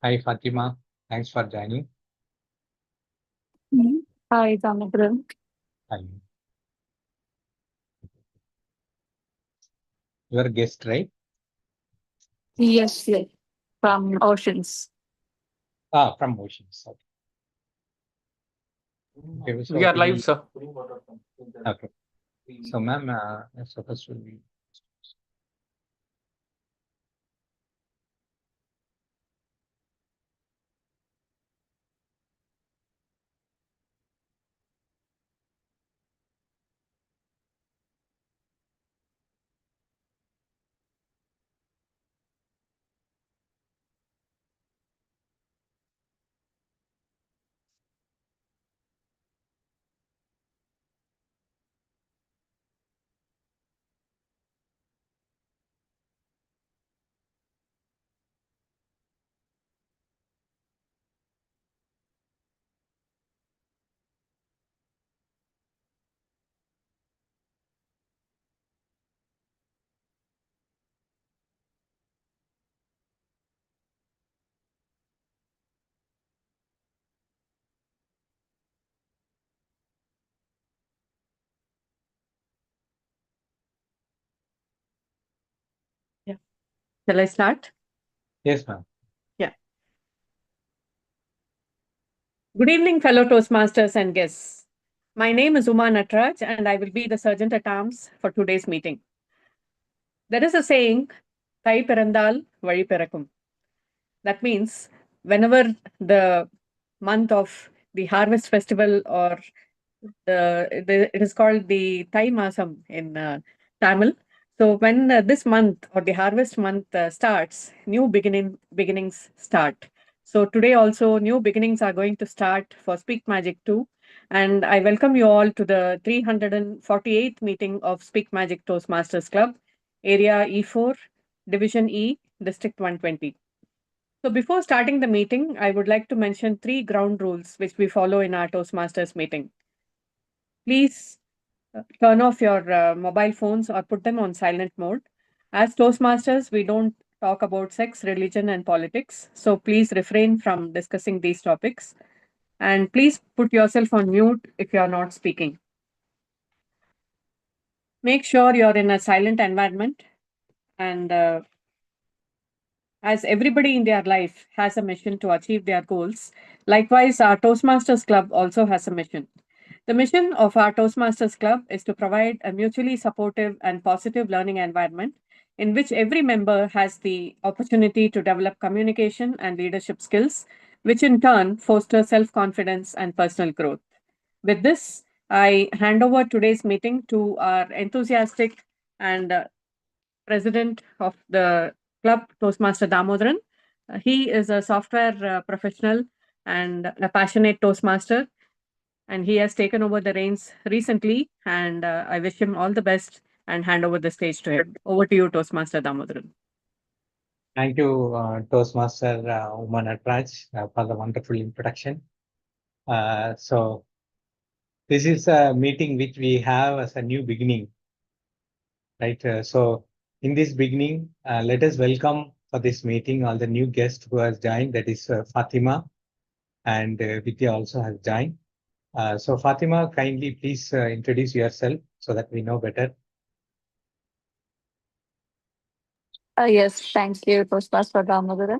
Hi, Fatima. Thanks for joining. Hi, Damodaran. Hi. Your guest, right? Yes, yes, from Oceans. From Oceans. Okay, so We are live, sir. okay. So, ma'am, first will be. Yeah. Shall I start? Yes, ma'am. Yeah. Good evening, fellow Toastmasters and guests. My name is Uma Natraj, and I will be the Sergeant at Arms for today's meeting. There is a saying, Thai Perandal, Vali Perakum. That means whenever the month of the harvest festival or it is called the Thai Masam in Tamil. So when this month or the harvest month starts, new beginnings start. So today also new beginnings are going to start for Speak Magic 2. And I welcome you all to the 348th meeting of Speak Magic Toastmasters Club, Area E4, Division E, District 120. So before starting the meeting, I would like to mention 3 ground rules which we follow in our Toastmasters meeting. Please turn off your mobile phones or put them on silent mode. As Toastmasters, we don't talk about sex, religion, and politics. So please refrain from discussing these topics. And please put yourself on mute if you are not speaking. Make sure you're in a silent environment. And as everybody in their life has a mission to achieve their goals, likewise, our Toastmasters Club also has a mission. The mission of our Toastmasters Club is to provide a mutually supportive and positive learning environment in which every member has the opportunity to develop communication and leadership skills, which in turn foster self confidence and personal growth. With this, I hand over today's meeting to our enthusiastic and president of the club, Toastmaster Damodaran. He is a software professional and a passionate Toastmaster, and he has taken over the reins recently. And I wish him all the best and hand over the stage to him. Over to you, Toastmaster Damodaran. Thank you, Toastmaster Uma Natraj, for the wonderful introduction. So, this is a meeting which we have as a new beginning, right? So, in this beginning, let us welcome for this meeting all the new guests who has joined. That is Fatima, and Vidya also has joined. So, Fatima, kindly please introduce yourself so that we know better. Yes, thank you, Toastmaster Damodaran.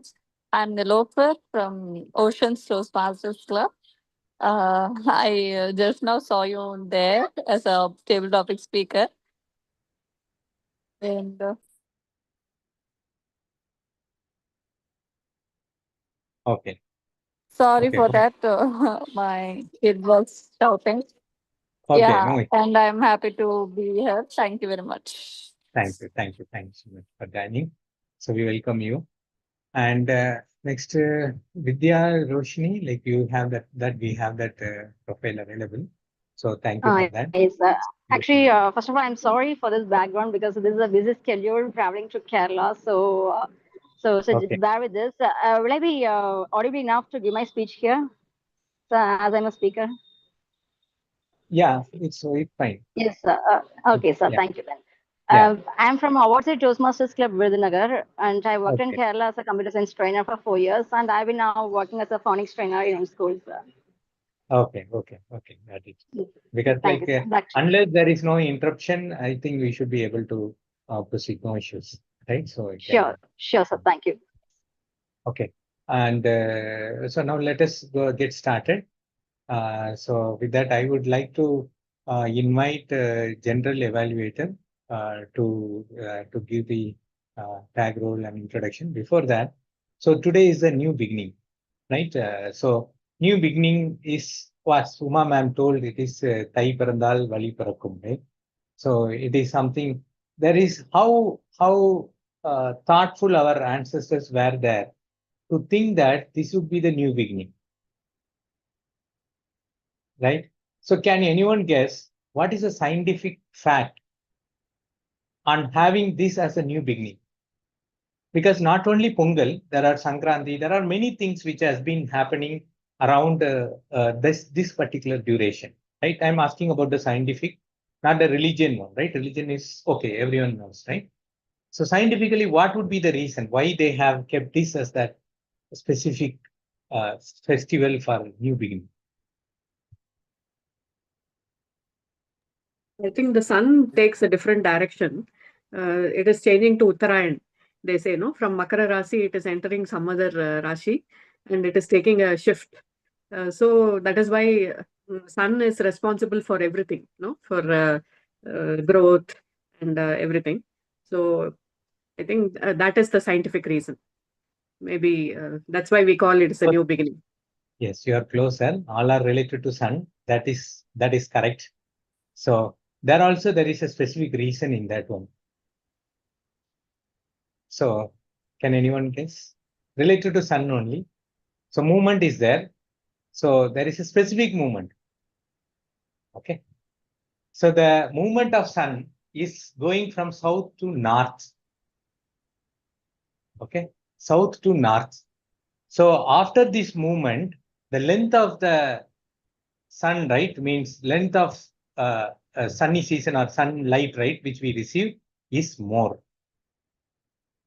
I'm Nilofer from Oceans Toastmasters Club. I just now saw you there as a table topic speaker. And Okay. sorry Okay. for that. My kid was shouting. Okay. Yeah, No, and I'm happy to be here. Thank you very much. thank you. Thank you. Thank you so much for joining. So, we welcome you. And next, Vidya Roshni, like you have that we have that profile available. So, thank you for that. Yes. Actually, first of all, I'm sorry for this background because this is a busy schedule traveling to Kerala. So just Okay. bear with this. Will I be audible enough to give my speech here, as I'm a speaker? Yeah, it's fine. Yes. Okay, sir. Yeah. Thank you then. I'm from Outside Toastmasters Club, Virudhunagar, and I worked in Okay. Kerala as a computer science trainer for 4 years, and I've been now working as a phonics trainer in schools. Okay. Got it. Because Thank you, sir. unless there is no interruption, I think we should be able to proceed, no issues, right? So it can, Sure, sir. Thank you. okay. And so now let us get started. So with that, I would like to invite general evaluator to give the tag role and introduction. Before that, so today is a new beginning, right? So new beginning is what Uma ma'am told. It is Thai Parandal Vali Parakkum, right? So it is something. There is how thoughtful our ancestors were there to think that this would be the new beginning, right? So can anyone guess what is a scientific fact on having this as a new beginning? Because not only Pongal, there are Sankranti, there are many things which has been happening around this particular duration, right? I'm asking about the scientific, not the religion one, right? Religion is okay, everyone knows, right? So scientifically, what would be the reason why they have kept this as that specific festival for new beginning? I think the sun takes a different direction. It is changing to Uttarayan. They say, no, from Makara Rasi, it is entering some other Rashi, and it is taking a shift. So that is why sun is responsible for everything, no, for growth and everything. So I think that is the scientific reason. Maybe that's why we call it as a new beginning. Yes, you are closer. All are related to sun. That is correct. So there is a specific reason in that one. So can anyone guess? Related to sun only. So movement is there. So there is a specific movement. Okay. So the movement of sun is going from south to north. Okay. South to north. So after this movement, the length of the sun, right, means length of sunny season or sunlight, right, which we receive is more.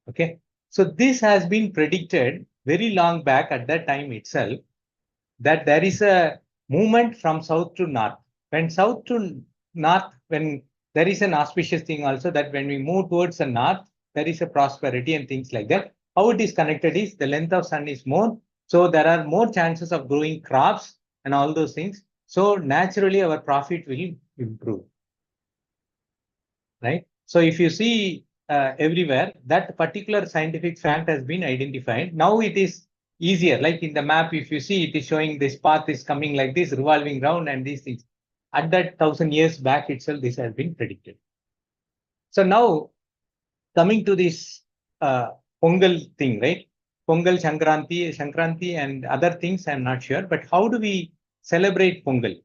Okay. So this has been predicted very long back at that time itself, that there is a movement from south to north. When south to north, when there is an auspicious thing also, that when we move towards the north, there is a prosperity and things like that. How it is connected is the length of sun is more. So there are more chances of growing crops and all those things. So naturally our profit will improve, right? So if you see everywhere, that particular scientific fact has been identified. Now it is easier. Like in the map, if you see, it is showing this path is coming like this, revolving round and these things. At that 1,000 years back itself, this has been predicted. So now coming to this Pongal thing, right? Pongal, Sankranti and other things, I'm not sure. But how do we celebrate Pongal,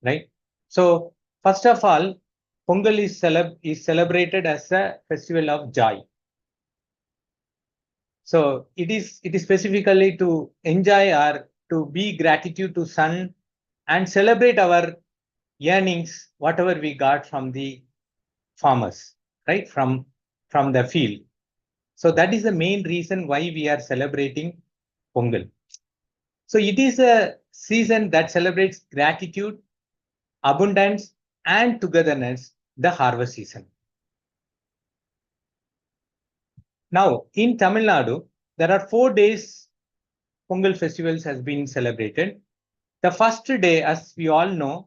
right? So first of all, Pongal is celebrated as a festival of joy. So it is specifically to enjoy or to be gratitude to sun and celebrate our earnings, whatever we got from the farmers, right? From the field. So that is the main reason why we are celebrating Pongal. So it is a season that celebrates gratitude, abundance, and togetherness, the harvest season. Now, in Tamil Nadu, there are 4 days Pongal festivals has been celebrated. The first day, as we all know,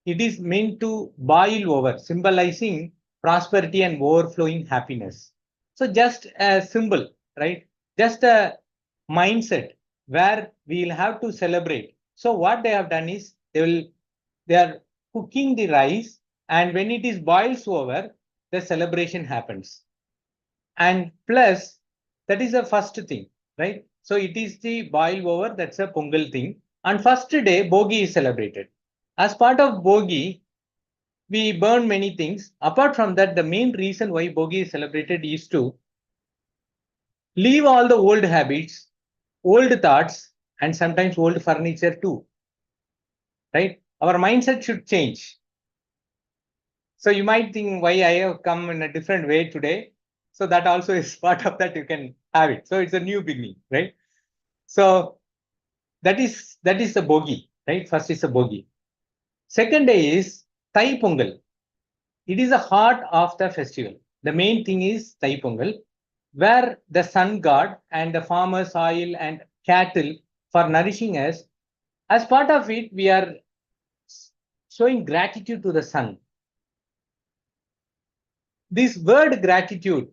it is meant to boil over, symbolizing prosperity and overflowing happiness. So just a symbol, right? Just a mindset where we'll have to celebrate. So what they have done is they are cooking the rice, and when it is boils over, the celebration happens. And plus, that is the first thing, right? So it is the boil over, that's a Pongal thing. On first day, Bogi is celebrated. As part of Bogi, we burn many things. Apart from that, the main reason why Bogi is celebrated is to leave all the old habits, old thoughts, and sometimes old furniture too, right? Our mindset should change. So you might think why I have come in a different way today. So that also is part of that, you can have it. So it's a new beginning, right? So that is the bogi, right? First is a bogi. Second day is Thai Pongal. It is the heart of the festival. The main thing is Thai Pongal, where the sun god and the farmers, soil and cattle for nourishing us. As part of it, we are showing gratitude to the sun. This word gratitude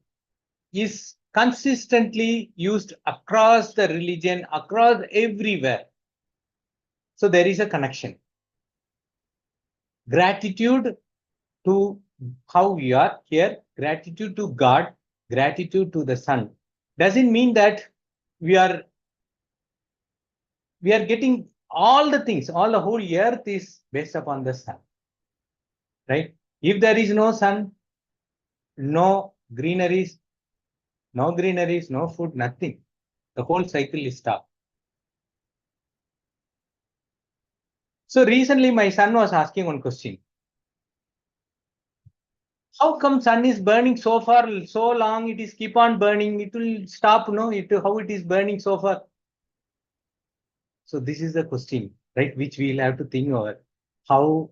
is consistently used across the religion, across everywhere. So there is a connection. Gratitude to how we are here, gratitude to God, gratitude to the sun. Doesn't mean that we are getting all the things, all the whole earth is based upon the sun, right? If there is no sun, no greeneries, no food, nothing. The whole cycle is stopped. So recently my son was asking one question. How come sun is burning so far, so long, it is keep on burning, it will stop, no? How it is burning so far? So this is the question, right? Which we'll have to think over. How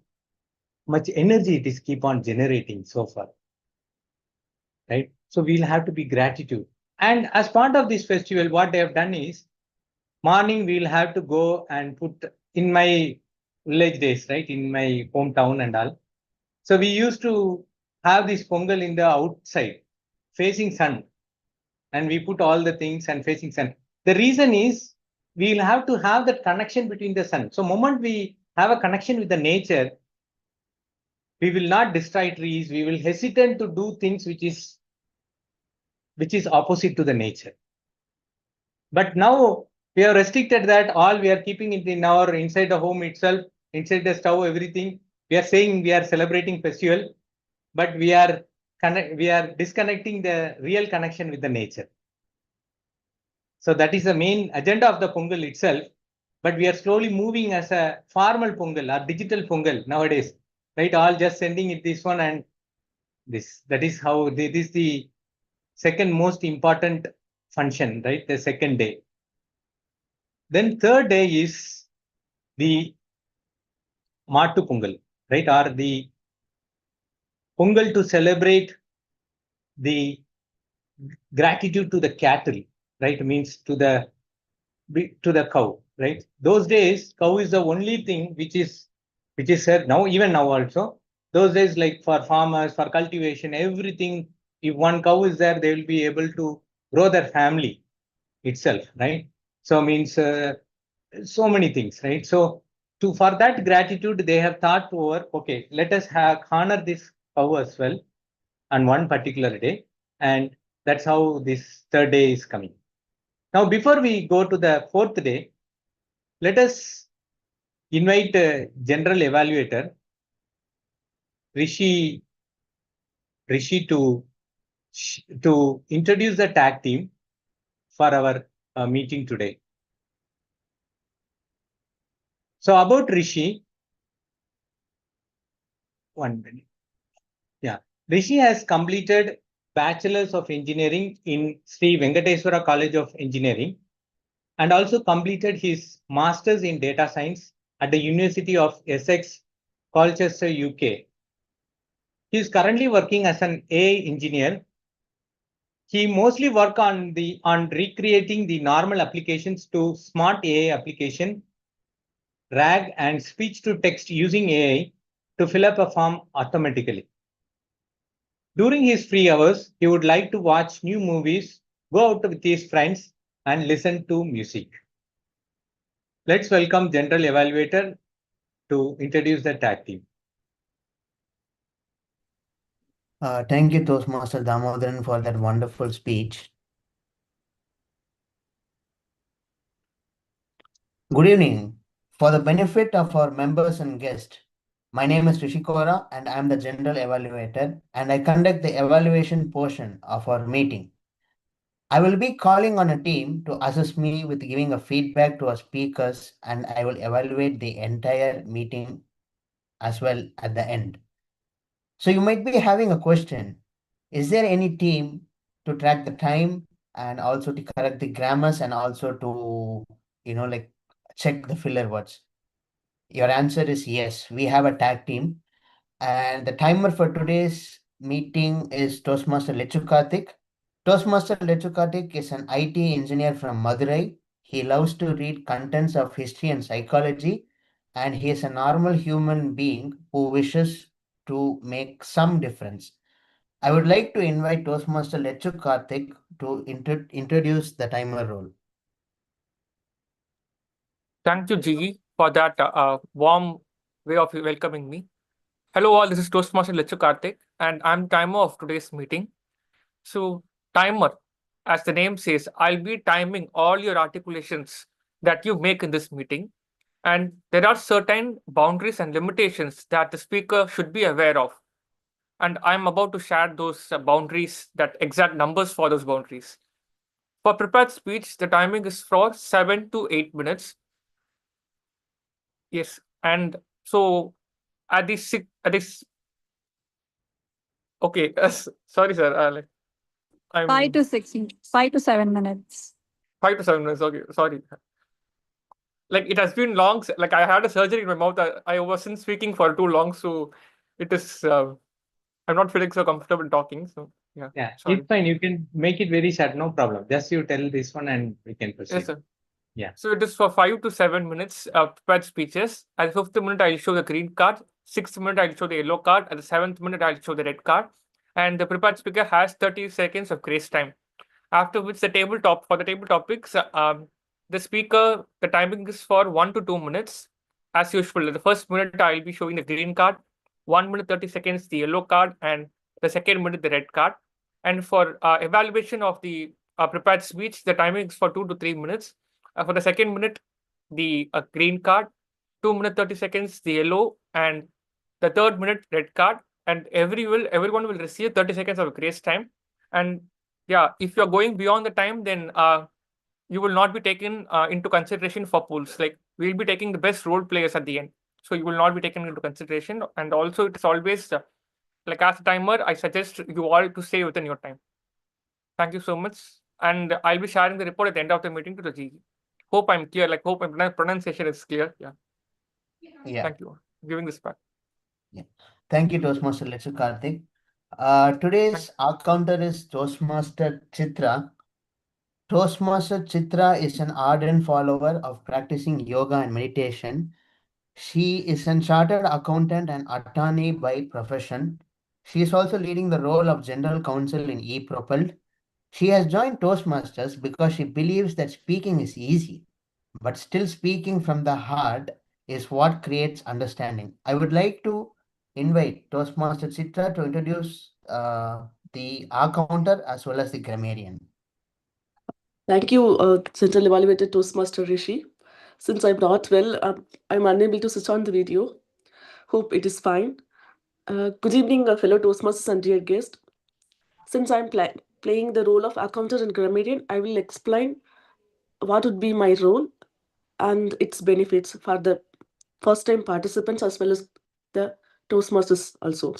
much energy it is keep on generating so far, right? So we'll have to be gratitude. And as part of this festival, what they have done is, morning we'll have to go and put in my village days, right? In my hometown and all. So we used to have this pongal in the outside, facing sun, and we put all the things and facing sun. The reason is we'll have to have that connection between the sun. So moment we have a connection with the nature, we will not destroy trees. We will hesitate to do things which is opposite to the nature. But now we have restricted that. All we are keeping it in our inside the home itself, inside the stove, everything. We are saying we are celebrating festival, but we are disconnecting the real connection with the nature. So that is the main agenda of the Pongal itself. But we are slowly moving as a formal Pongal or digital Pongal nowadays, right? All just sending it this one and this. That is how this is the second most important function, right? The second day. Then third day is the Matu Pongal, right? Or the Pongal to celebrate the gratitude to the cattle, right? Means to the cow, right? Those days, cow is the only thing which is said now, even now also. Those days, like for farmers, for cultivation, everything, if one cow is there, they will be able to grow their family itself, right? So means so many things, right? So for that gratitude, they have thought over, okay, let us honor this cow as well on one particular day. And that's how this third day is coming. Now, before we go to the fourth day, let us invite general evaluator Rishi to introduce the tag team for our meeting today. So about Rishi, one minute. Yeah, Rishi has completed Bachelor's of Engineering in Sri Venkateswara College of Engineering and also completed his Master's in Data Science at the University of Essex, Colchester, UK. He is currently working as an AI engineer. He mostly work on recreating the normal applications to smart AI application, RAG and speech to text using AI to fill up a form automatically. During his free hours, he would like to watch new movies, go out with his friends, and listen to music. Let's welcome General Evaluator to introduce the tag team. Thank you, Toastmaster Damodaran, for that wonderful speech. Good evening. For the benefit of our members and guests, my name is Rishikora and I am the General Evaluator and I conduct the evaluation portion of our meeting. I will be calling on a team to assist me with giving a feedback to our speakers and I will evaluate the entire meeting as well at the end. So you might be having a question. Is there any team to track the time and also to correct the grammars and also to, like check the filler words? Your answer is yes. We have a tag team. And the timer for today's meeting is Toastmaster Lechu Karthik. Toastmaster Lechu Karthik is an IT engineer from Madurai. He loves to read contents of history and psychology, and he is a normal human being who wishes to make some difference. I would like to invite Toastmaster Lechu Karthik to introduce the timer role. Thank you, Gigi, for that warm way of welcoming me. Hello, all. This is Toastmaster Lechu Karthik, and I'm timer of today's meeting. So, timer, as the name says, I'll be timing all your articulations that you make in this meeting. And there are certain boundaries and limitations that the speaker should be aware of. And I'm about to share those boundaries, that exact numbers for those boundaries. For prepared speech, the timing is for 7 to 8 minutes. Yes, and so at this okay, sorry, sir. I'm 5 to 7 minutes. 5 to 7 minutes. Okay, sorry. Like it has been long. Like I had a surgery in my mouth. I wasn't speaking for too long, so it is. I'm not feeling so comfortable talking. So yeah. Yeah, Sorry. it's fine. You can make it very short, no problem. Just you tell this one and we can proceed. Yes, sir. Yeah. So it is for 5 to 7 minutes prepared speeches. At the 5th minute, I'll show the green card. 6th minute, I'll show the yellow card. At the 7th minute, I'll show the red card. And the prepared speaker has 30 seconds of grace time. After which for the table topics, the speaker, the timing is for 1 to 2 minutes. As usual, the first minute, I'll be showing the green card. 1 minute, 30 seconds, the yellow card. And the second minute, the red card. And for evaluation of the prepared speech, the timing is for 2 to 3 minutes. For the second minute, the green card, 2 minutes 30 seconds, the yellow, and the third minute red card. And everyone will receive 30 seconds of grace time. And yeah, if you're going beyond the time, then you will not be taken into consideration for pools. Like we'll be taking the best role players at the end, so you will not be taken into consideration. And also, it's always like as a timer, I suggest you all to stay within your time. Thank you so much, and I'll be sharing the report at the end of the meeting to the GG. Hope I'm clear. Like hope my pronunciation is clear. Yeah. Yeah. Thank you. Giving this back. Yeah. Thank you, Toastmaster Lechu Karthik. Today's counter is Toastmaster Chitra. Toastmaster Chitra is an ardent follower of practicing yoga and meditation. She is a chartered accountant and attorney by profession. She is also leading the role of general counsel in ePropelled. She has joined Toastmasters because she believes that speaking is easy, but still speaking from the heart is what creates understanding. I would like to invite Toastmaster Chitra to introduce the R counter as well as the grammarian. Thank you, Central Evaluator Toastmaster Rishi. Since I'm not well, I'm unable to switch on the video. Hope it is fine. Good evening, fellow Toastmasters and dear guest. Since I'm playing the role of accountant and grammarian, I will explain what would be my role and its benefits for the first-time participants as well as the Toastmasters also.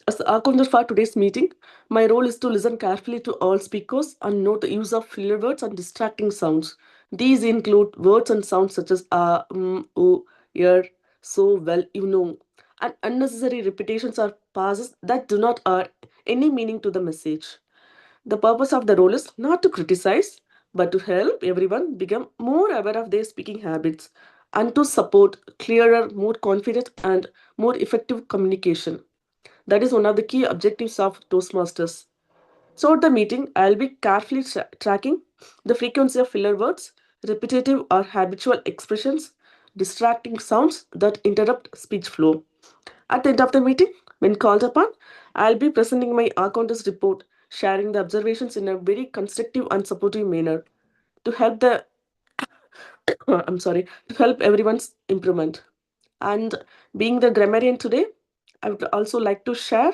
As the accountant for today's meeting, my role is to listen carefully to all speakers and note the use of filler words and distracting sounds. These include words and sounds such as oh, yer, so, well, you know, and unnecessary repetitions or pauses that do not add any meaning to the message. The purpose of the role is not to criticize, but to help everyone become more aware of their speaking habits and to support clearer, more confident, and more effective communication. That is one of the key objectives of Toastmasters. So, at the meeting, I'll be carefully tracking the frequency of filler words, repetitive or habitual expressions, distracting sounds that interrupt speech flow. At the end of the meeting, when called upon, I'll be presenting my accountant's report, sharing the observations in a very constructive and supportive manner to help the to help everyone's improvement. And being the grammarian today, I would also like to share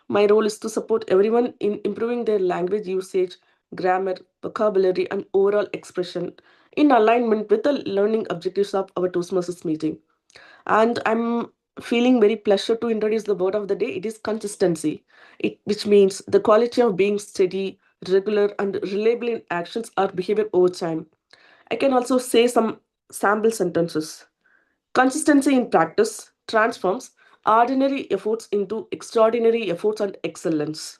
my role is to support everyone in improving their language usage, grammar, vocabulary, and overall expression in alignment with the learning objectives of our Toastmasters meeting. And I'm feeling very pleasure to introduce the word of the day. It is consistency, which means the quality of being steady, regular, and reliable in actions or behavior over time. I can also say some sample sentences. Consistency in practice transforms ordinary efforts into extraordinary efforts and excellence.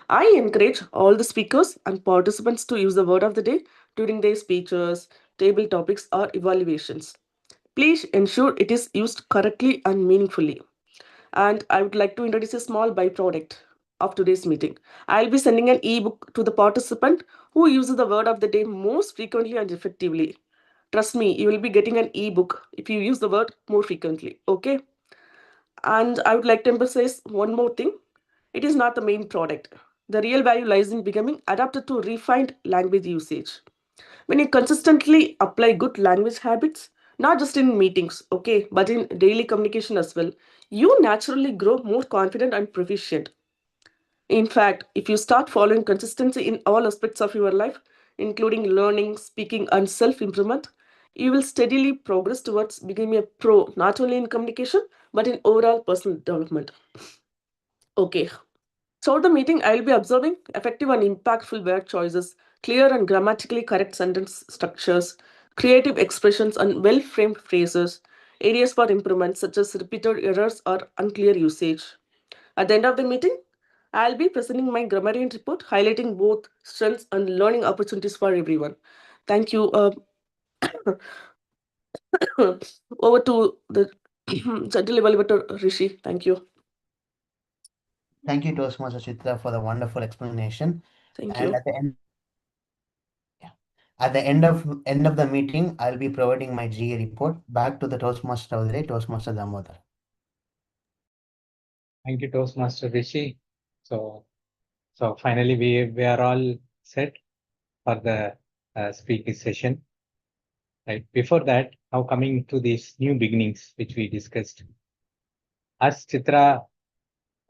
I encourage all the speakers and participants to use the word of the day during their speeches, table topics, or evaluations. Please ensure it is used correctly and meaningfully. And I would like to introduce a small byproduct of today's meeting. I'll be sending an ebook to the participant who uses the word of the day most frequently and effectively. Trust me, you will be getting an ebook if you use the word more frequently. Okay. And I would like to emphasize one more thing. It is not the main product. The real value lies in becoming adapted to refined language usage. When you consistently apply good language habits, not just in meetings, okay, but in daily communication as well, you naturally grow more confident and proficient. In fact, if you start following consistency in all aspects of your life, including learning, speaking, and self improvement, you will steadily progress towards becoming a pro not only in communication but in overall personal development. Okay, throughout the meeting, I will be observing effective and impactful word choices, clear and grammatically correct sentence structures, creative expressions, and well framed phrases, areas for improvement such as repeated errors or unclear usage. At the end of the meeting, I'll be presenting my grammarian report highlighting both strengths and learning opportunities for everyone. Thank you. Over to the General Evaluator Rishi. Thank you. Thank you, Toastmaster Chitra, for the wonderful explanation. Thank And you. at the end of the meeting, I'll be providing my GA report back to the Toastmaster of the day, Toastmaster Damodar. Thank you, Toastmaster Rishi. So finally we are all set for the speaking session. Right. Before that, now coming to these new beginnings which we discussed. As Chitra,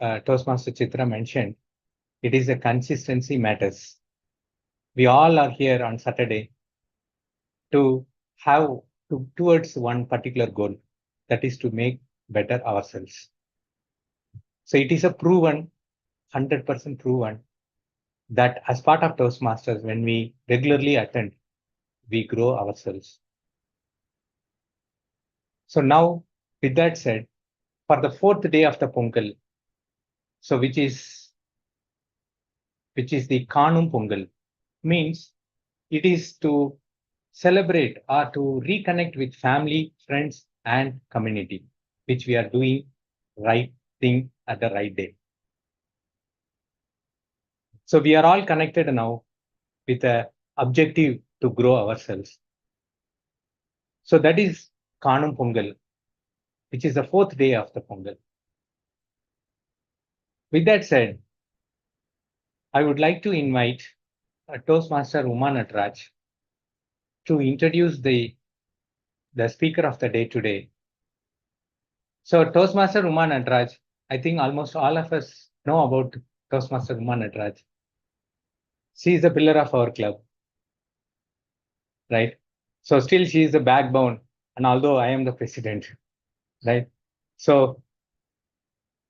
Toastmaster Chitra mentioned, it is a consistency matters. We all are here on Saturday to have towards one particular goal, that is to make better ourselves. So it is a proven, 100% proven, that as part of Toastmasters, when we regularly attend, we grow ourselves. So now, with that said, for the 4th day of the Pongal, so which is the Kanum Pongal, means it is to celebrate or to reconnect with family, friends, and community, which we are doing right thing at the right day. So we are all connected now with an objective to grow ourselves. So that is Kanum Pongal, which is the 4th day of the Pongal. With that said, I would like to invite Toastmaster Uma Natraj to introduce the speaker of the day today. So Toastmaster Uma Natraj, I think almost all of us know about Toastmaster Uma Natraj. She is the pillar of our club, right? So still she is the backbone, and although I am the president, right? So,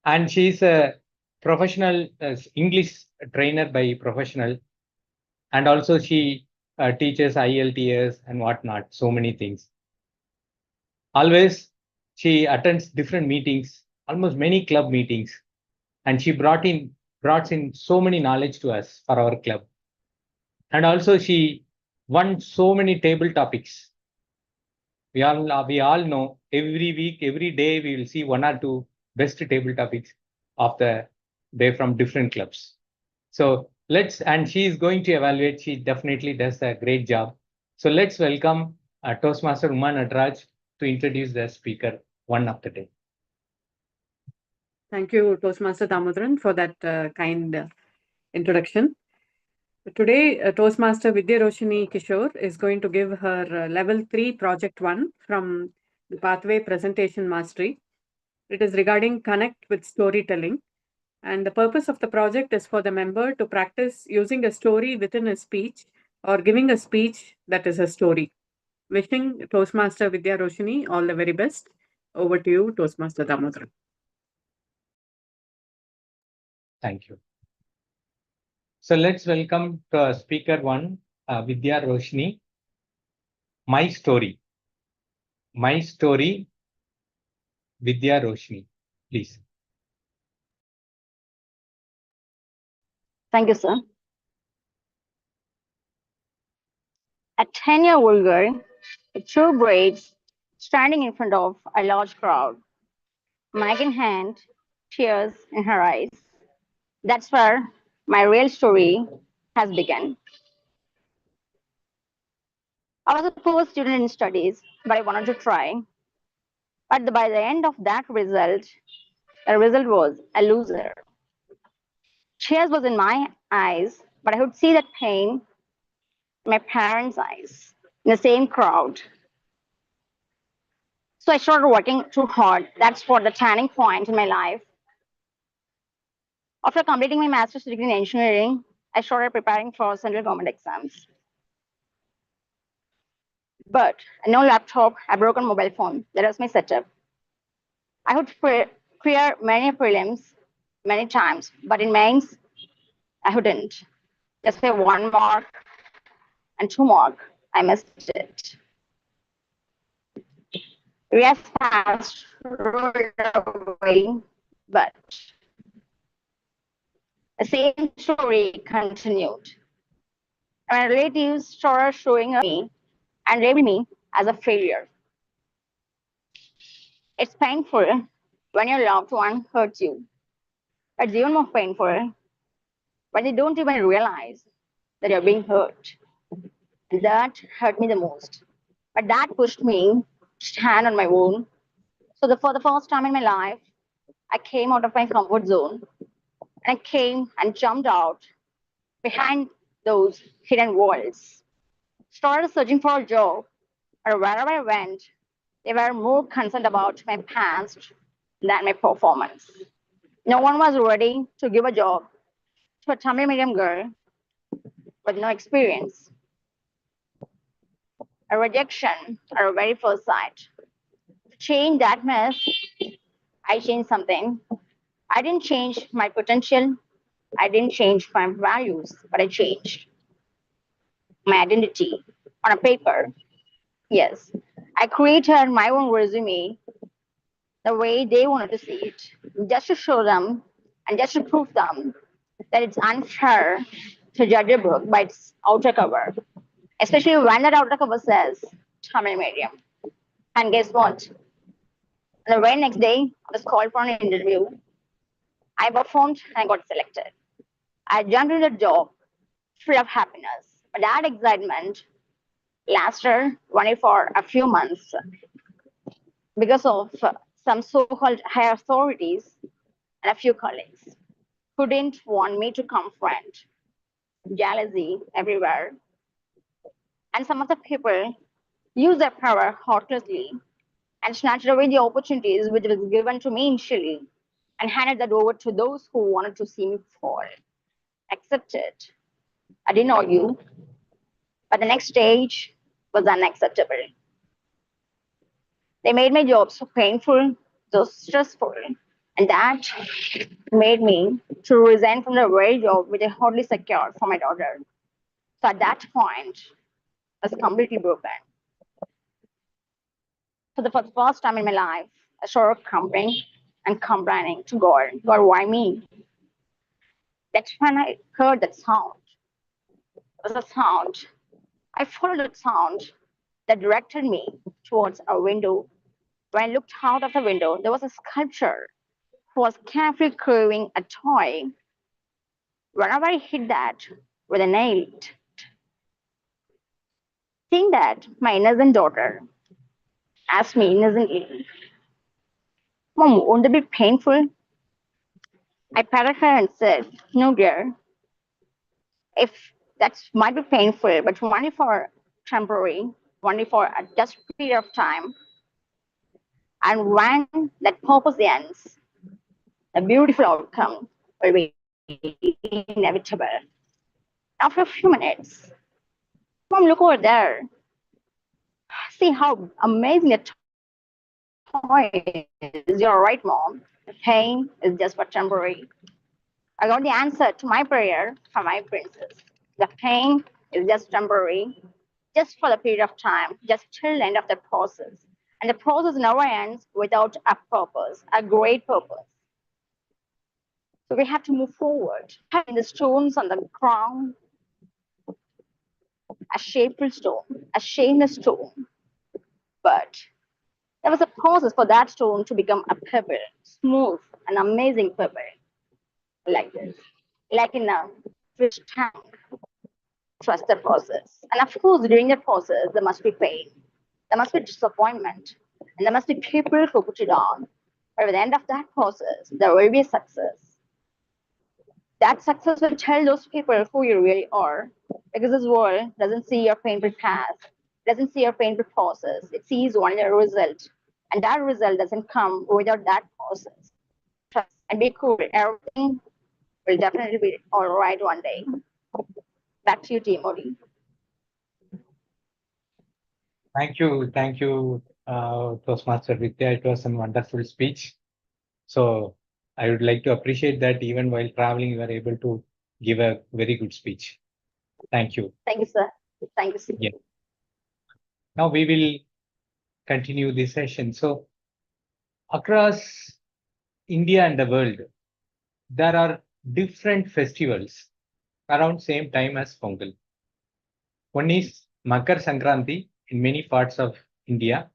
and she is a professional English trainer by professional, and also she teaches IELTS and whatnot, so many things. Always she attends different meetings, almost many club meetings, and she brought in so many knowledge to us for our club. And also she won so many table topics. We all know every week, every day we will see 1 or 2 best table topics of the day from different clubs. So and she is going to evaluate. She definitely does a great job. So let's welcome Toastmaster Uma Natraj to introduce the speaker 1 of the day. Thank you, Toastmaster Damodaran, for that kind introduction. Today, Toastmaster Vidya Roshini Kishore is going to give her Level 3 Project 1 from the Pathway Presentation Mastery. It is regarding connect with storytelling. And the purpose of the project is for the member to practice using a story within a speech or giving a speech that is a story. Wishing Toastmaster Vidya Roshini all the very best. Over to you, Toastmaster Damodar. Thank you. So let's welcome speaker one, Vidya Roshni. My story. My story, Vidya Roshni, please. Thank you, sir. A 10-year-old girl with two braids standing in front of a large crowd, mic in hand, tears in her eyes. That's where my real story has begun. I was a poor student in studies, but I wanted to try. But by the end of that result, the result was a loser. Tears was in my eyes, but I could see that pain in my parents' eyes, in the same crowd. So I started working too hard. That's what the turning point in my life. After completing my master's degree in engineering, I started preparing for central government exams. But no laptop, a broken mobile phone. That was my setup. I would clear many prelims many times, but in mains, I couldn't. Just by 1 mark and 2 mark, I missed it. Yes, fast rolled away, but the same story continued. My relatives started showing me and labeled me as a failure. It's painful when your loved one hurts you. It's even more painful when they don't even realize that you're being hurt. That hurt me the most. But that pushed me to stand on my own. So for the first time in my life, I came out of my comfort zone and I came and jumped out behind those hidden walls. Started searching for a job, or wherever I went, they were more concerned about my past than my performance. No one was ready to give a job to a Tamil medium girl with no experience. A rejection at a very first sight. To change that mess, I changed something. I didn't change my potential. I didn't change my values, but I changed my identity on a paper. Yes, I created my own resume the way they wanted to see it, just to show them and just to prove them that it's unfair to judge a book by its outer cover, especially when that outer cover says Tamil medium. And guess what? The very next day, I was called for an interview. I performed and I got selected. I jumped into the job full of happiness, but that excitement lasted only for a few months because of some so-called higher authorities and a few colleagues who didn't want me to confront jealousy everywhere. And some of the people used their power heartlessly and snatched away the opportunities which was given to me initially and handed that over to those who wanted to see me fall. Accept it. I didn't argue, but the next stage was unacceptable. They made my job so painful, so stressful, and that made me to resign from the very job which I hardly secured for my daughter. So at that point, I was completely broken. So for the first time in my life, I started comparing and complaining to God. God, why me? That's when I heard that sound. It was a sound. I followed that sound that directed me towards a window. When I looked out of the window, there was a sculpture who was carefully carving a toy. Whenever I hit that with a nail, seeing that, my innocent daughter asked me innocently, Mom, won't it be painful? I patted her and said, No, dear. If that might be painful, but only for temporary, only for a just period of time. And when that purpose ends, a beautiful outcome will be inevitable. After a few minutes, Mom, look over there. See how amazing a point is, you're right, mom. The pain is just for temporary. I got the answer to my prayer from my princess. The pain is just temporary, just for the period of time, just till the end of the process. And the process never ends without a purpose, a great purpose. So we have to move forward. Having the stones on the ground, a shapeful stone, a shameless stone. But there was a process for that stone to become a pebble, smooth, an amazing pebble, like this, like in a fish tank. Trust the process. And of course, during that process, there must be pain, there must be disappointment, and there must be people who put it on. But at the end of that process, there will be success. That success will tell those people who you really are. Because this world doesn't see your painful past, doesn't see your painful process. It sees only a result. And that result doesn't come without that process. Trust and be cool. Everything will definitely be all right one day. Back to you, Timothy. Thank you, Toastmaster Vidya. It was a wonderful speech. So I would like to appreciate that even while traveling, you were able to give a very good speech. Thank you. Thank you, sir. Thank you, sir. Yeah. Now we will continue this session. So across India and the world, there are different festivals around same time as Pongal. One is Makar Sankranti in many parts of India,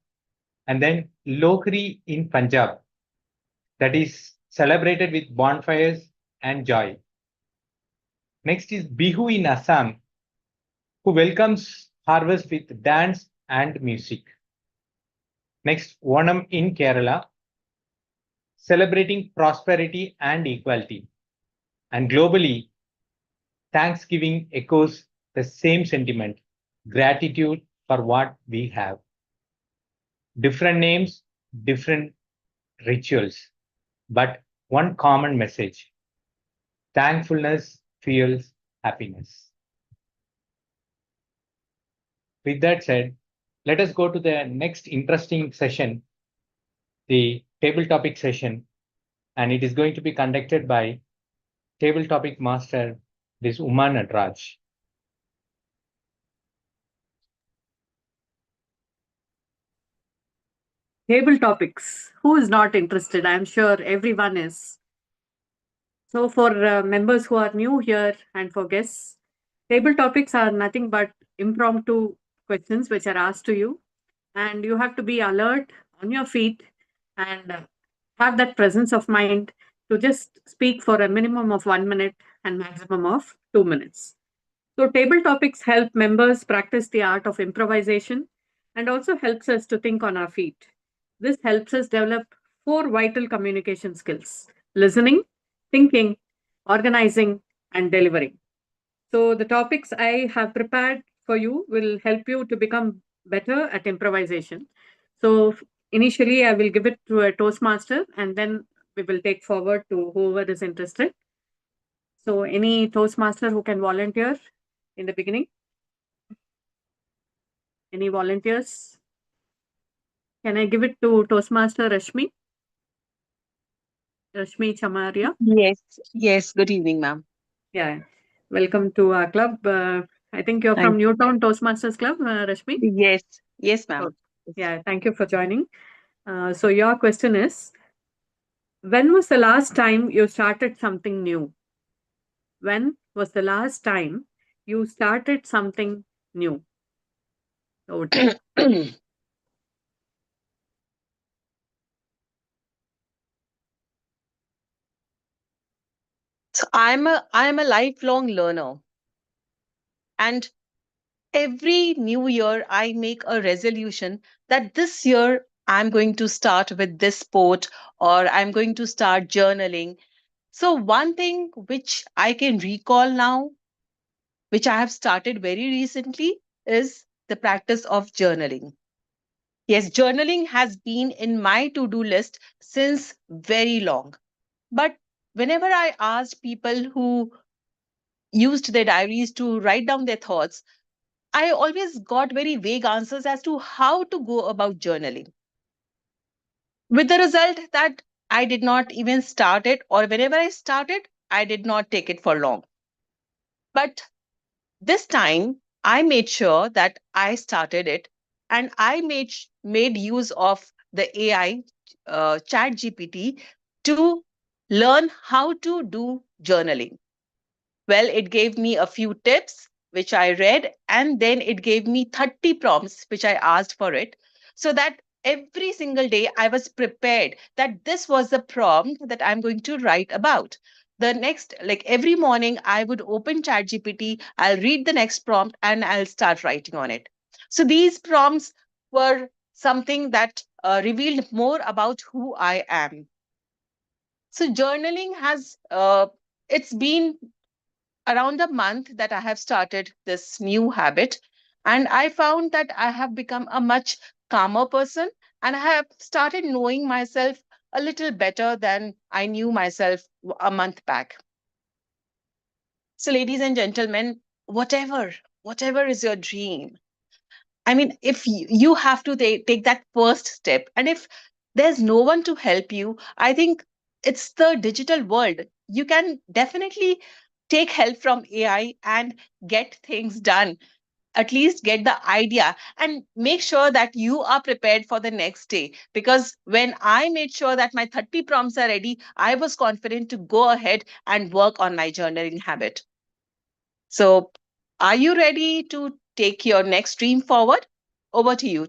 and then Lohri in Punjab, that is celebrated with bonfires and joy. Next is Bihu in Assam, who welcomes harvest with dance and music. Next, Onam in Kerala, celebrating prosperity and equality. And globally, Thanksgiving echoes the same sentiment, gratitude for what we have. Different names, different rituals, but one common message: thankfulness fuels happiness. With that said, let us go to the next interesting session, the table topic session, and it is going to be conducted by table topic master, this Uma Natraj. Table topics. Who is not interested? I'm sure everyone is. So, for members who are new here and for guests, table topics are nothing but impromptu questions which are asked to you, and you have to be alert on your feet and have that presence of mind to just speak for a minimum of 1 minute and maximum of 2 minutes. So, table topics help members practice the art of improvisation and also helps us to think on our feet. This helps us develop 4 vital communication skills: listening, thinking, organizing, and delivering. So, the topics I have prepared for you will help you to become better at improvisation. So, initially, I will give it to a Toastmaster and then we will take forward to whoever is interested. So, any Toastmaster who can volunteer in the beginning? Any volunteers? Can I give it to Toastmaster Rashmi? Rashmi Chamaria? Yes. Good evening, ma'am. Yeah. Welcome to our club. I think you're from Thank Newtown Toastmasters Club, Rashmi? Yes, ma'am. Yeah, thank you for joining. So your question is, when was the last time you started something new? When was the last time you started something new? Over to you. So I'm a lifelong learner, and every new year I make a resolution that this year I'm going to start with this sport, or I'm going to start journaling. So one thing which I can recall now, which I have started very recently, is the practice of journaling. Yes, journaling has been in my to-do list since very long. But whenever I asked people who used their diaries to write down their thoughts, I always got very vague answers as to how to go about journaling. with the result that I did not even start it, or whenever I started, I did not take it for long. But this time, I made sure that I started it, and I made use of the AI chat GPT to learn how to do journaling. Well, it gave me a few tips, which I read, and then it gave me 30 prompts, which I asked for it, so that every single day I was prepared that this was the prompt that I'm going to write about. The next, like every morning, I would open ChatGPT, I'll read the next prompt, and I'll start writing on it. So these prompts were something that revealed more about who I am. So journaling has it's been around a month that I have started this new habit. And I found that I have become a much calmer person, and I have started knowing myself a little better than I knew myself a month back. So, ladies and gentlemen, whatever is your dream, I mean, if you have to take that first step, and if there's no one to help you, I think it's the digital world. You can definitely take help from AI and get things done, at least get the idea, and make sure that you are prepared for the next day. Because when I made sure that my 30 prompts are ready, I was confident to go ahead and work on my journaling habit. So, are you ready to take your next dream forward? Over to you,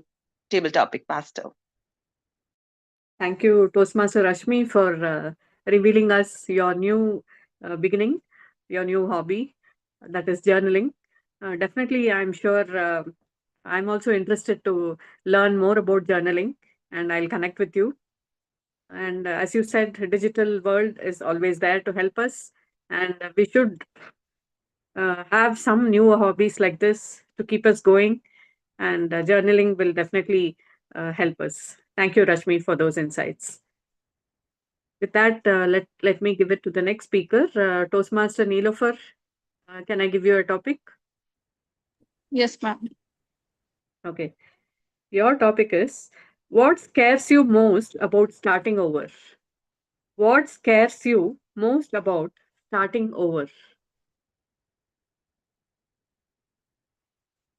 table topic master. Thank you, Toastmaster Rashmi, for revealing us your new beginning, your new hobby, that is journaling. Definitely, I'm sure I'm also interested to learn more about journaling, and I'll connect with you. And as you said, digital world is always there to help us, and we should have some new hobbies like this to keep us going. And journaling will definitely help us. Thank you, Rashmi, for those insights. With that, let me give it to the next speaker, Toastmaster Neelofer. Can I give you a topic? Yes, ma'am. Okay. Your topic is, what scares you most about starting over? What scares you most about starting over?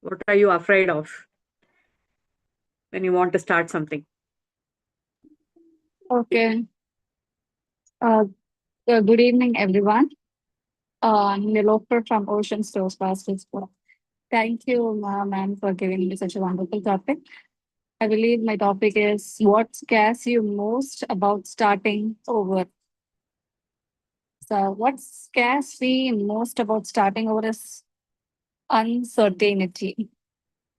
What are you afraid of when you want to start something? Okay. Uh, Good evening, everyone. I'm Nilofer from Ocean Stores Pastors. Thank you, ma'am, for giving me such a wonderful topic. I believe my topic is, what scares you most about starting over? So, what scares me most about starting over is uncertainty.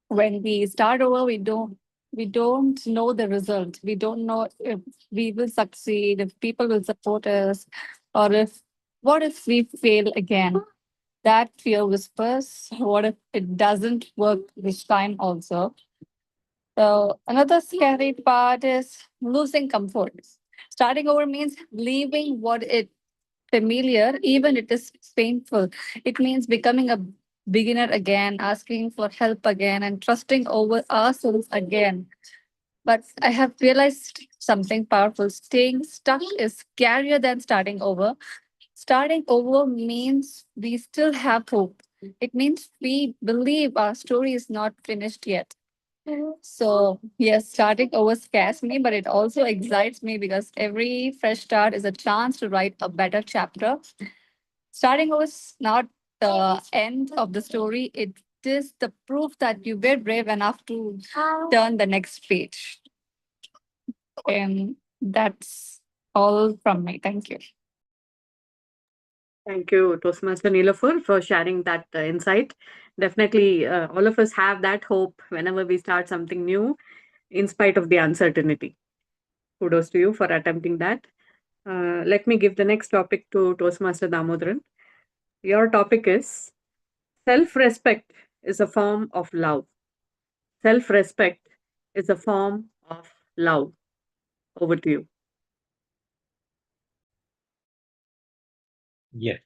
When we start over, we don't know the result. We don't know if we will succeed, if people will support us, or if what if we fail again? That fear whispers, what if it doesn't work this time also? So another scary part is losing comfort. Starting over means leaving what it familiar, even it is painful. It means becoming a beginner again, asking for help again, and trusting over ourselves again. But I have realized something powerful. Staying stuck is scarier than starting over. Starting over means we still have hope. It means we believe our story is not finished yet. So, yes, starting over scares me, but it also excites me because every fresh start is a chance to write a better chapter. Starting over is not the end of the story, it is the proof that you were brave enough to turn the next page. And that's all from me. Thank you. Thank you, Toastmaster Neelofer, for sharing that insight. Definitely, all of us have that hope whenever we start something new, in spite of the uncertainty. Kudos to you for attempting that. Let me give the next topic to Toastmaster Damodaran. Your topic is, self respect is a form of love. Self respect is a form of love. Over to you. Yes.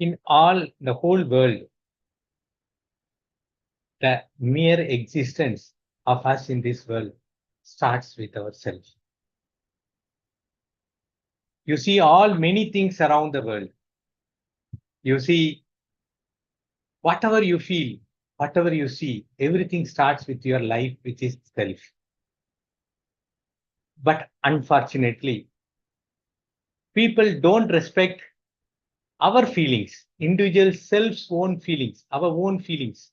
In all the whole world, the mere existence of us in this world starts with ourselves. You see many things around the world. You see whatever you feel, whatever you see, everything starts with your life, which is self. But unfortunately, people don't respect our feelings, individual self's own feelings, our own feelings.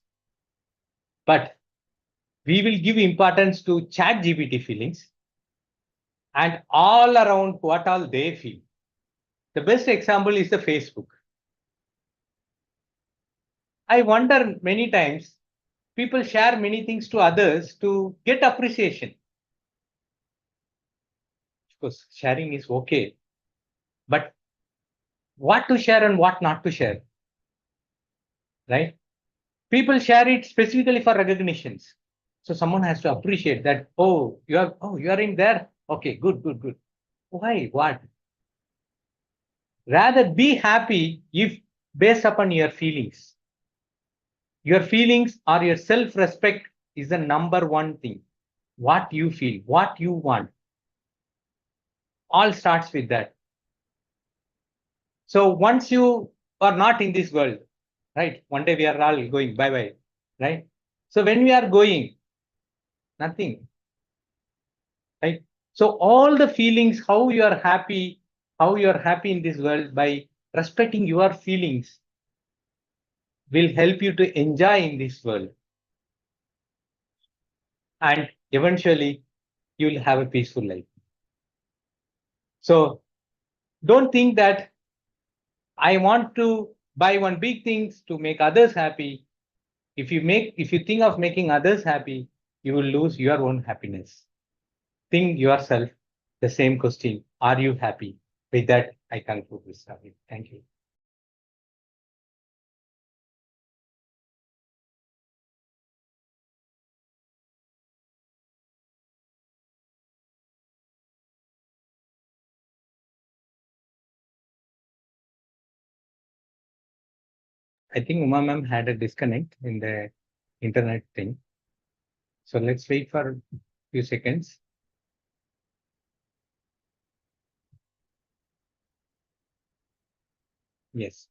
But we will give importance to chat GPT feelings and all around what all they feel. The best example is the Facebook. I wonder many times people share many things to others to get appreciation. Of course, sharing is okay, but what to share and what not to share, right? People share it specifically for recognitions. So someone has to appreciate that, you are in there. Okay, good. Why? What? Rather be happy if based upon your feelings. Your feelings or your self-respect is the number one thing. What you feel, what you want. All starts with that. So once you are not in this world, right? One day we are all going bye-bye, right? So when we are going, nothing, right? So all the feelings, how you are happy in this world by respecting your feelings will help you to enjoy in this world. And eventually you will have a peaceful life. So don't think that I want to buy one big things to make others happy. If you think of making others happy, you will lose your own happiness. Think yourself the same question. Are you happy? With that, I conclude this topic. Thank you. I think Uma ma'am had a disconnect in the internet thing. So let's wait for a few seconds. Yes.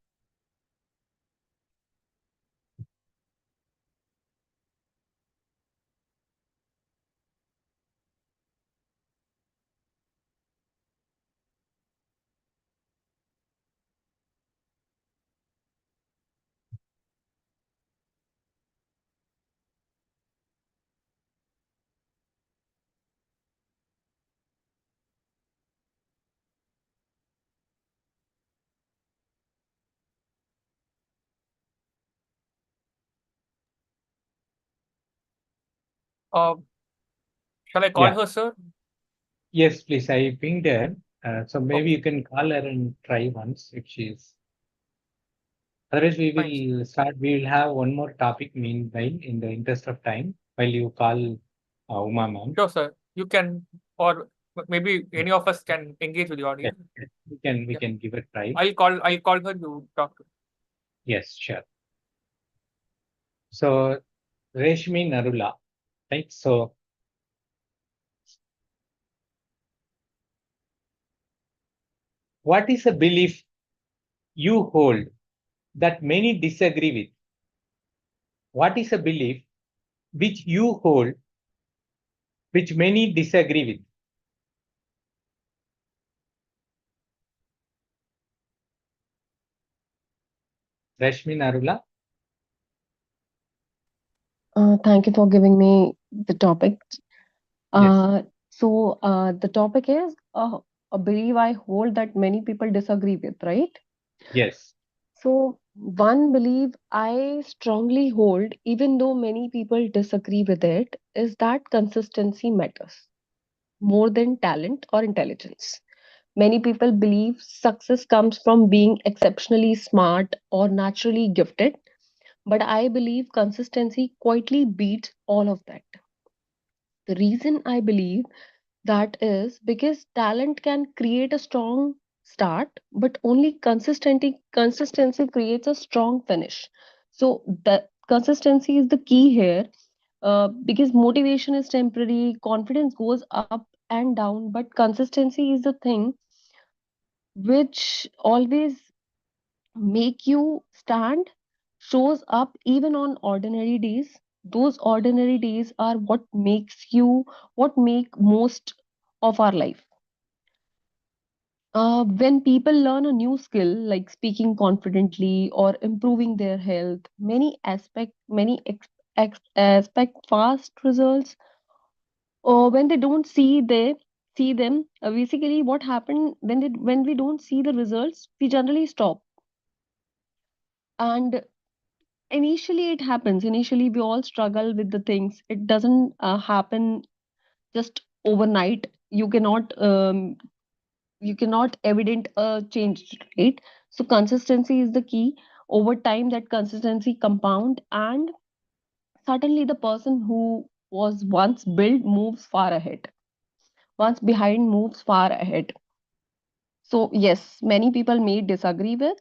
Uh, shall I call Yeah. her, sir? Yes, please. I pinged her. So maybe you can call her and try once if she's. Otherwise, we Fine. will start. We will have one more topic meanwhile in the interest of time while you call Uma ma'am. Sure, sir. You can, or maybe any of us can engage with the Yeah, audience. we can give it a try. I'll call her. You talk to her. Yes, sure. So Reshmi Narula, right? So what is a belief you hold that many disagree with? What is a belief which you hold which many disagree with? Rashmi Narula? Thank you for giving me the topic. Yes. The topic is a belief I hold that many people disagree with, right? Yes. So, one belief I strongly hold, even though many people disagree with it, is that consistency matters more than talent or intelligence. Many people believe success comes from being exceptionally smart or naturally gifted, but I believe consistency quietly beats all of that. The reason I believe that is because talent can create a strong start, but only consistency creates a strong finish. So the consistency is the key here. Because motivation is temporary, confidence goes up and down, but consistency is the thing which always make you stand, shows up even on ordinary days. Those ordinary days are what make most of our life. When people learn a new skill like speaking confidently or improving their health, many expect fast results. Or when they don't see them, basically what happened when we don't see the results, we generally stop. And initially it happens. Initially we all struggle with the things. It doesn't happen just overnight. You cannot evident a change, right? So consistency is the key. Over time that consistency compound, and suddenly the person who was once built moves far ahead, once behind moves far ahead. So yes, many people may disagree with,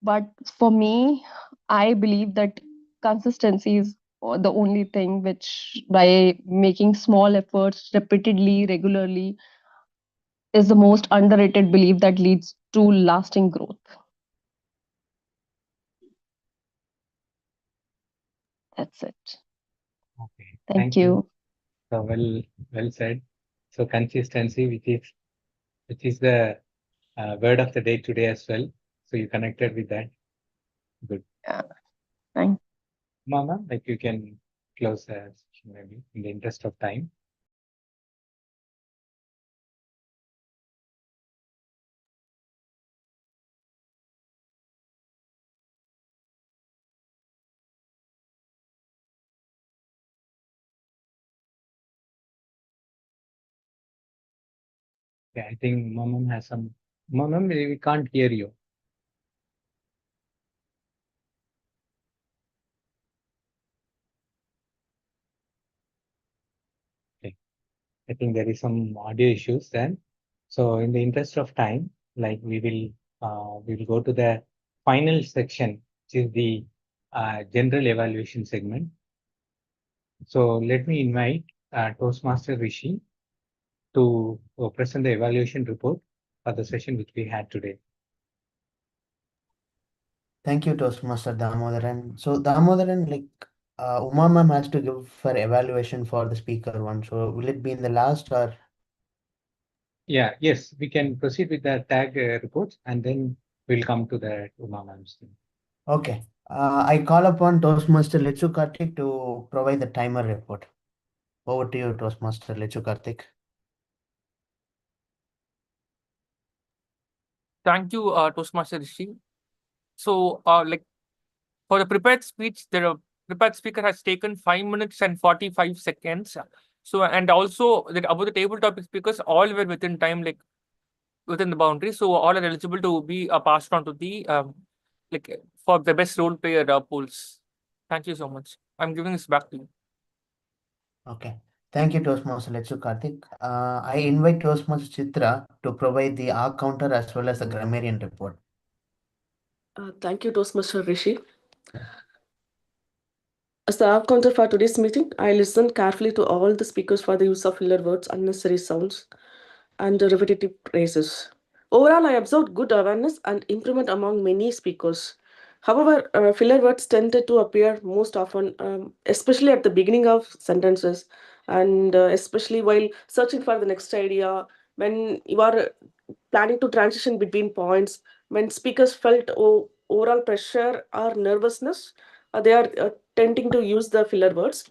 but for me, I believe that consistency is the only thing which, by making small efforts repeatedly, regularly, is the most underrated belief that leads to lasting growth. That's it. Okay, Thank you. So well said. So consistency, which is the word of the day today as well. So you connected with that. Good. Yeah. Thank Mama, like you can close the session maybe in the interest of time. Yeah, I think Mama has some. Mama, we can't hear you. Okay. I think there is some audio issues then. So in the interest of time, like we will go to the final section, which is the general evaluation segment. So let me invite Toastmaster Rishi to present the evaluation report for the session which we had today. Thank you, Toastmaster Damodaran. So Damodaran, Uma ma'am has to give for evaluation for the speaker one. So will it be in the last or? Yeah, yes, we can proceed with the tag reports and then we'll come to the Uma ma'am's thing. Okay. I call upon Toastmaster Lechu Karthik to provide the timer report. Over to you, Toastmaster Lechu Karthik. Thank you, Toastmaster Rishi. So, for the prepared speech, the prepared speaker has taken 5 minutes and 45 seconds. So, and also that about the table topic speakers, all were within time, like within the boundary. So, all are eligible to be passed on to the for the best role player polls. Thank you so much. I'm giving this back to you. Okay. Thank you, Toastmaster Lechu Karthik. I invite Toastmaster Chitra to provide the R counter as well as the grammarian report. Thank you, Toastmaster Rishi. As the app counter for today's meeting, I listened carefully to all the speakers for the use of filler words, unnecessary sounds, and repetitive phrases. Overall, I observed good awareness and improvement among many speakers. However, filler words tended to appear most often, especially at the beginning of sentences, and especially while searching for the next idea, when you are planning to transition between points, when speakers felt overall pressure or nervousness, they are tending to use the filler words.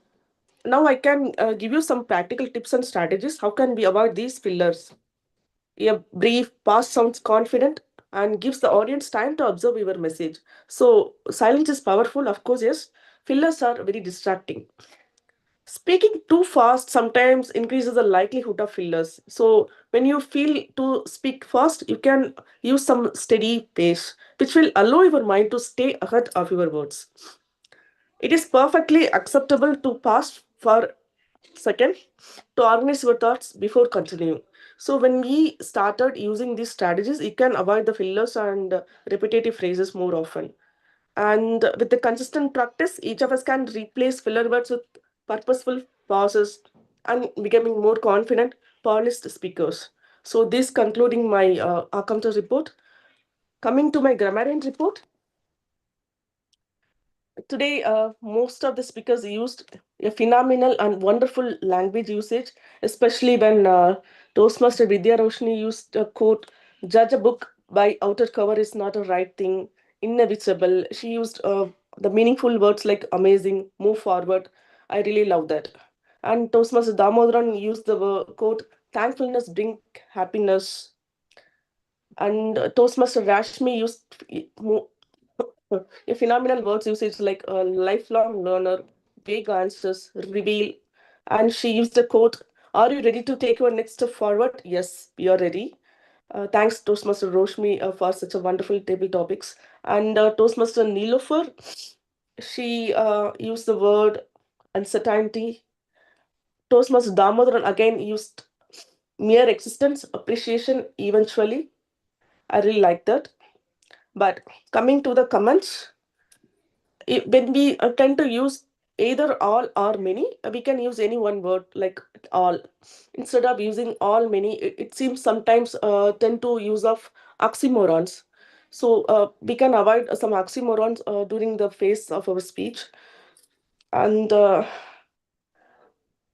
Now I can give you some practical tips and strategies. How can we avoid these fillers? A brief pause sounds confident and gives the audience time to observe your message. So silence is powerful, of course, yes. Fillers are very distracting. Speaking too fast sometimes increases the likelihood of fillers. So when you feel to speak fast, you can use some steady pace, which will allow your mind to stay ahead of your words. It is perfectly acceptable to pause for a second to organize your thoughts before continuing. So when we started using these strategies, you can avoid the fillers and repetitive phrases more often. And with the consistent practice, each of us can replace filler words with purposeful pauses and becoming more confident, polished speakers. So, this concluding my accounting report. Coming to my grammarian report, today most of the speakers used a phenomenal and wonderful language usage, especially when Toastmaster Vidya Roshni used a quote, "Judge a book by outer cover is not a right thing, inevitable." She used the meaningful words like amazing, move forward. I really love that. And Toastmaster Damodaran used the quote, "Thankfulness bring happiness." And Toastmaster Rashmi used a phenomenal words usage like a lifelong learner, vague answers, reveal. And she used a quote, "Are you ready to take your next step forward?" Yes, we are ready. Thanks, Toastmaster Roshmi, for such a wonderful table topics. And Toastmaster Nilofer, she used the word uncertainty. Toastmaster Damodaran again used mere existence, appreciation, eventually. I really like that. But coming to the comments, when we tend to use either all or many, we can use any one word like all. Instead of using all many, it seems sometimes tend to use of oxymorons. So we can avoid some oxymorons during the phase of our speech. And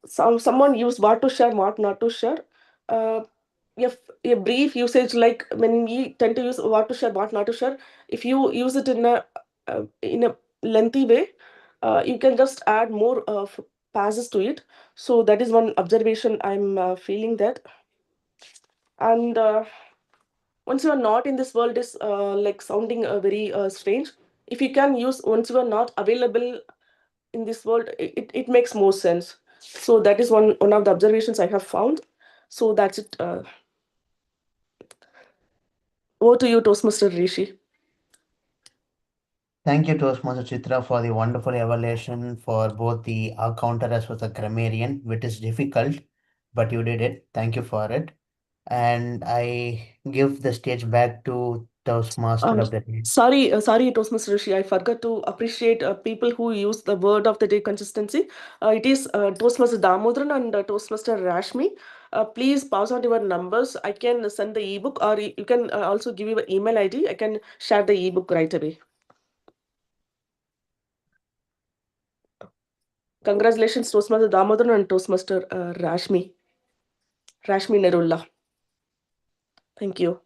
someone use what to share, what not to share. Uh, if a brief usage, like when we tend to use what to share, what not to share, if you use it in a lengthy way, you can just add more passes to it. So that is one observation I'm feeling that. And once you are not in this world is like sounding very strange. If you can use once you are not available in this world, it makes more sense. So that is one of the observations I have found. So that's it. Over to you, Toastmaster Rishi. Thank you, Toastmaster Chitra, for the wonderful evaluation for both the counter as well as the grammarian, which is difficult, but you did it. Thank you for it. And I give the stage back to Toastmaster of the day. Sorry, Toastmaster Rishi. I forgot to appreciate people who use the word of the day consistency. It is Toastmaster Damodaran and Toastmaster Rashmi. Please pass on your numbers. I can send the ebook, or you can also give your email ID. I can share the ebook right away. Congratulations, Toastmaster Damodaran and Toastmaster Rashmi Nerulla. Thank you.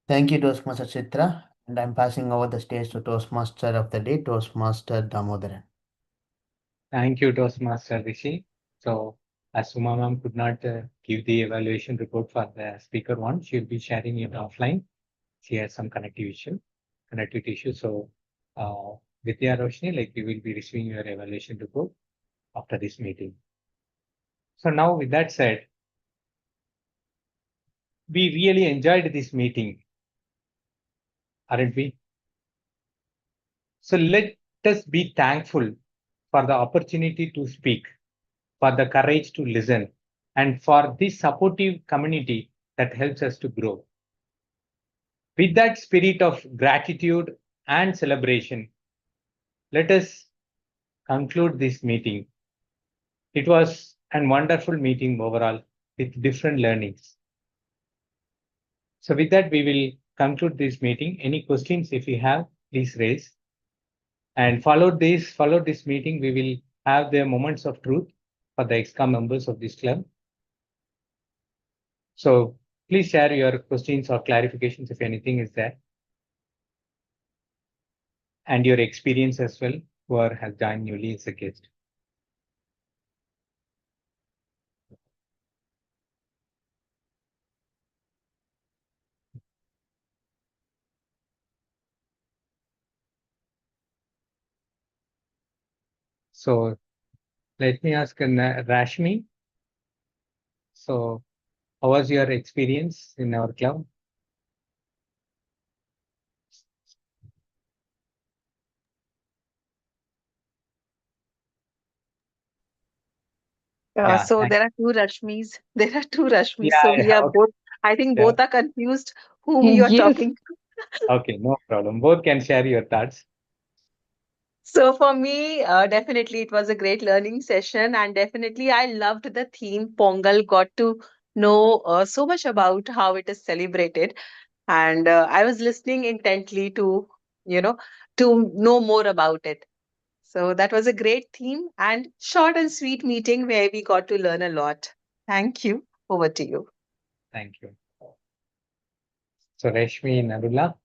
Thank you, Toastmaster Chitra. And I'm passing over the stage to Toastmaster of the day, Toastmaster Damodaran. Thank you, Toastmaster Rishi. So, as Uma ma'am could not give the evaluation report for the speaker one, she'll be sharing it offline. She has some connectivity issue. So, Vidya Roshni, like you will be receiving your evaluation report after this meeting. So now, with that said, we really enjoyed this meeting, aren't we? So let us be thankful for the opportunity to speak, for the courage to listen, and for this supportive community that helps us to grow. With that spirit of gratitude and celebration, let us conclude this meeting. It was a wonderful meeting overall with different learnings. So with that, we will conclude this meeting. Any questions, if you have, please raise. And follow this meeting, we will have the moments of truth for the EXCOM members of this club. So please share your questions or clarifications if anything is there. And your experience as well, who has joined newly as a guest. So let me ask Rashmi. So how was your experience in our club? Yeah, So there are two Rashmis. There are two Rashmis. yeah, So we are okay. both, I think Yeah. both are confused whom you are Yes, talking to. Okay, no problem. Both can share your thoughts. So for me, definitely it was a great learning session, and definitely I loved the theme Pongal. Got to know so much about how it is celebrated, and I was listening intently to, you know, to know more about it. So that was a great theme and short and sweet meeting where we got to learn a lot. Thank you. Over to you. Thank you. So Rashmi and Narula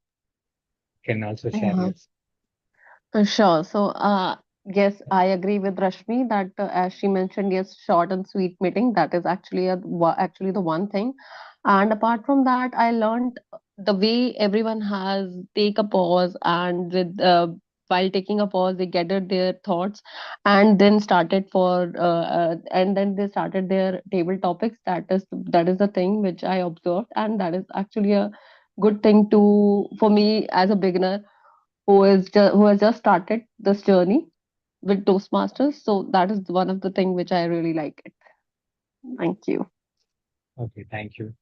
can also share Uh-huh. yours. Sure. So, yes, I agree with Rashmi that as she mentioned, yes, short and sweet meeting. That is actually actually the one thing. And apart from that, I learned the way everyone has take a pause and with while taking a pause, they gathered their thoughts and then and then they started their table topics. That is the thing which I observed, and that is actually a good thing to for me as a beginner who has just started this journey with Toastmasters. So that is one of the thing which I really like it. Thank you. Okay, thank you.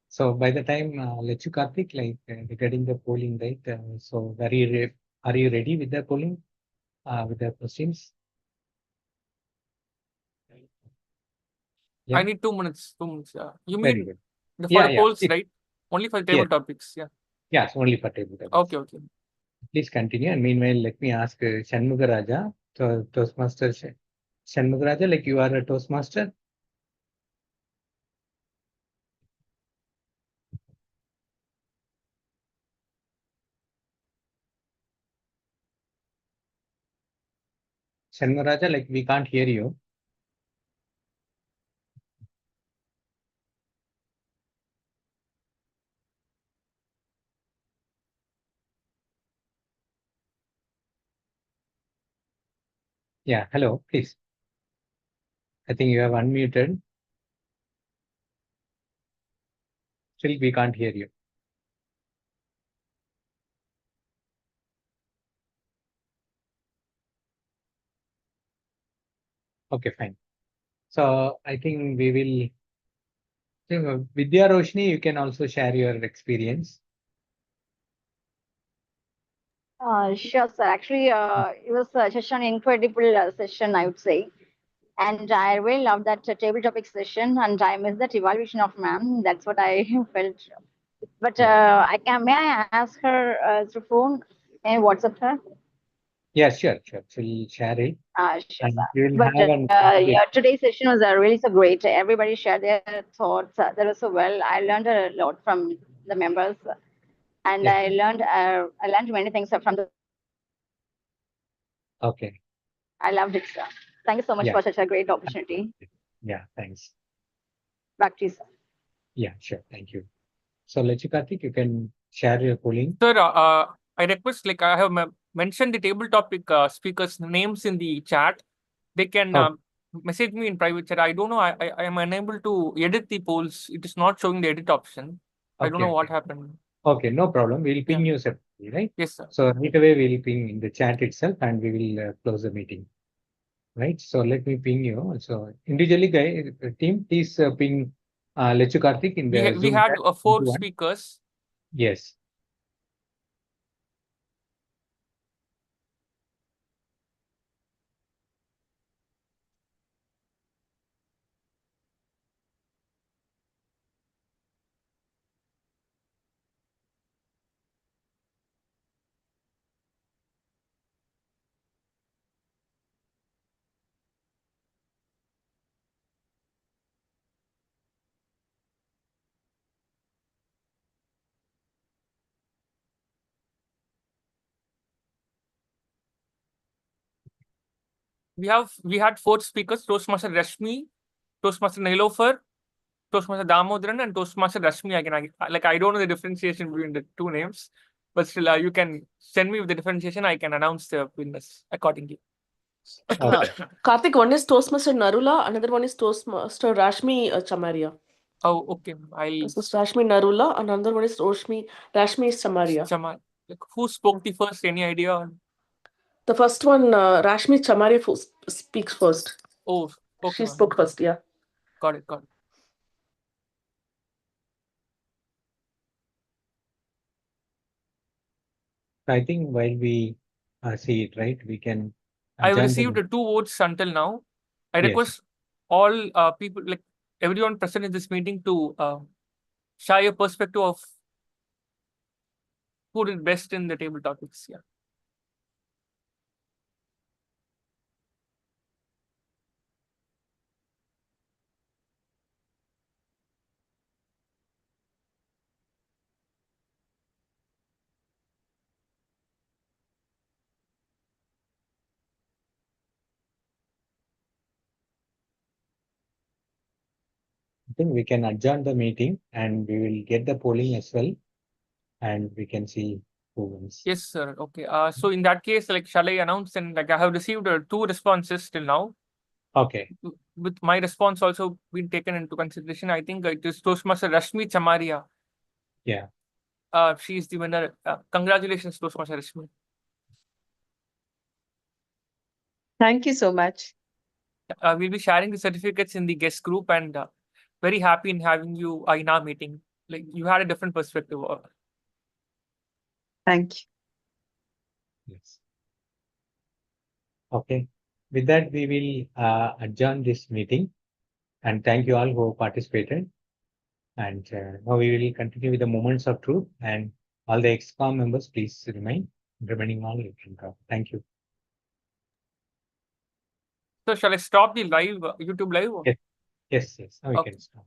So by the time, let you Karthik, like regarding the polling, right? So are you ready with the polling, with the questions? I Yeah, need 2 minutes. 2 minutes. Yeah. You very mean good. for Yeah, the yeah. polls, right? Only for the table Yes, topics. Yeah. yes, only for table topics. Okay. Okay. Please continue. And meanwhile, let me ask Shanmugaraja, Toastmaster Shanmugaraja, like you are a Toastmaster. Shanmugaraja, like we can't hear you. Yeah, hello, please. I think you have unmuted. Still, we can't hear you. Okay, fine. So I think we will. Vidya Roshni, you can also share your experience. Sure, sir. Actually, it was such an incredible session, I would say. And I really loved that table topic session, and I missed that evaluation of ma'am. That's what I felt. But may I ask her through phone and WhatsApp her? Yeah, sure, sure. We'll share it. Sure, And sir. we will But have an yeah, today's session was really so great. Everybody shared their thoughts. That was so well. I learned a lot from the members, and Yes. I learned many things from the. Okay. I loved it, sir. Thank you so much Yeah. for such a great opportunity. Yeah, thanks. Back to you, sir. Yeah, sure. Thank you. So Karthik, you can share your polling. Sir, I request, like I have mentioned the table topic speakers' names in the chat. They can Oh, message me in private chat. I don't know. I am unable to edit the polls. It is not showing the edit option. I don't know okay. what happened. Okay, no problem. We'll ping Yeah. you separately, right? Yes, sir. So right away we'll ping in the chat itself and we will close the meeting. Right. So let me ping you. So individually, guys, team, please ping Lechu Karthik in the We Zoom had chat. 4 One. speakers. Yes. We had 4 speakers: Toastmaster Rashmi, Toastmaster Nilofer, Toastmaster Damodaran, and Toastmaster Rashmi. I don't know the differentiation between the two names, but still, you can send me with the differentiation. I can announce the winners accordingly. Okay. Karthik, one is Toastmaster Narula, another one is Toastmaster Rashmi Chamaria. Oh, okay. Toastmaster Rashmi Narula, another one is Rashmi Chamaria. Like, who spoke the first? Any idea? The first one, Rashmi Chamaria speaks first. Oh, okay, She ma'am. spoke first, yeah. Got it. Got it. I think while we see it, right, we can. I've adjourn the received meeting. 2 votes until now. I Yes. request all people, like everyone present in this meeting, to share a perspective of who did best in the table topics. Yeah. I think we can adjourn the meeting and we will get the polling as well. And we can see who wins. Yes, sir. Okay. So in that case, like, shall I announce? And like, I have received 2 responses till now. Okay. With my response also been taken into consideration, I think it is Toastmaster Rashmi Chamaria. Yeah. She is the winner. Congratulations, Toastmaster Rashmi. Thank you so much. We'll be sharing the certificates in the guest group, and very happy in having you in our meeting. Like, you had a different perspective. Thank you. Yes. Okay. With that, we will adjourn this meeting. And thank you all who participated. And now we will continue with the moments of truth. And all the ExCom members, please remaining all you can come. Thank you. So shall I stop the live YouTube live? Yes. Yes. Now we Okay. can stop.